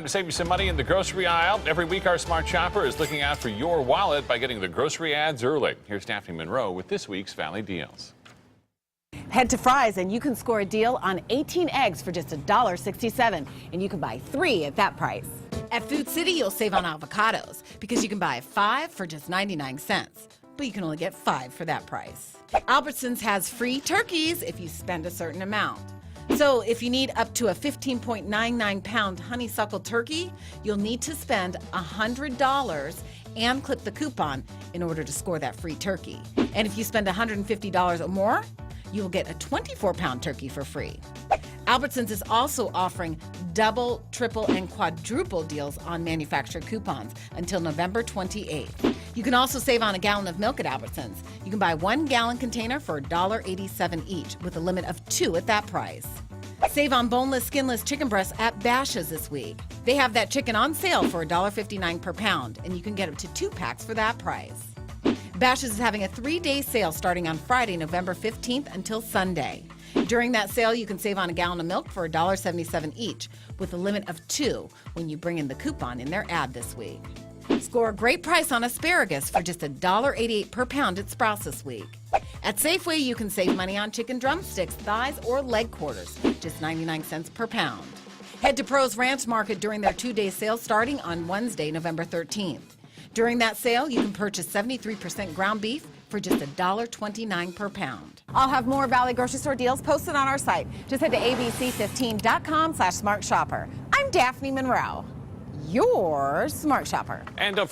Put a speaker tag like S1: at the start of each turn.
S1: To save you some money in the grocery aisle, every week our Smart Shopper is looking out for your wallet by getting the grocery ads early. Here's Daphne Monroe with this week's Valley Deals.
S2: Head to Fry's and you can score a deal on 18 eggs for just $1.67, and you can buy 3 at that price.
S3: At Food City, you'll save on avocados because you can buy 5 for just 99 cents, but you can only get 5 for that price. Albertsons has free turkeys if you spend a certain amount. So if you need up to a 15.99-pound honeysuckle turkey, you'll need to spend $100 and clip the coupon in order to score that free turkey. And if you spend $150 or more, you'll get a 24-pound turkey for free. Albertsons is also offering double, triple, and quadruple deals on manufacturer coupons until November 28th. You can also save on a gallon of milk at Albertsons. You can buy 1-gallon container for $1.87 each with a limit of 2 at that price. Save on boneless, skinless chicken breasts at Bash's this week. They have that chicken on sale for $1.59 per pound, and you can get up to 2 packs for that price. Bash's is having a 3-day sale starting on Friday, November 15th until Sunday. During that sale, you can save on a gallon of milk for $1.77 each with a limit of 2 when you bring in the coupon in their ad this week. Score a great price on asparagus for just $1.88 per pound at Sprouts this week. At Safeway, you can save money on chicken drumsticks, thighs, or leg quarters, just 99 cents per pound. Head to Pro's Ranch Market during their 2-day sale starting on Wednesday, November 13th. During that sale, you can purchase 73% ground beef for just $1.29 per pound.
S2: I'll have more Valley grocery store deals posted on our site. Just head to ABC15.com/Smart Shopper. I'm Daphne Monroe, your Smart Shopper.
S1: And don't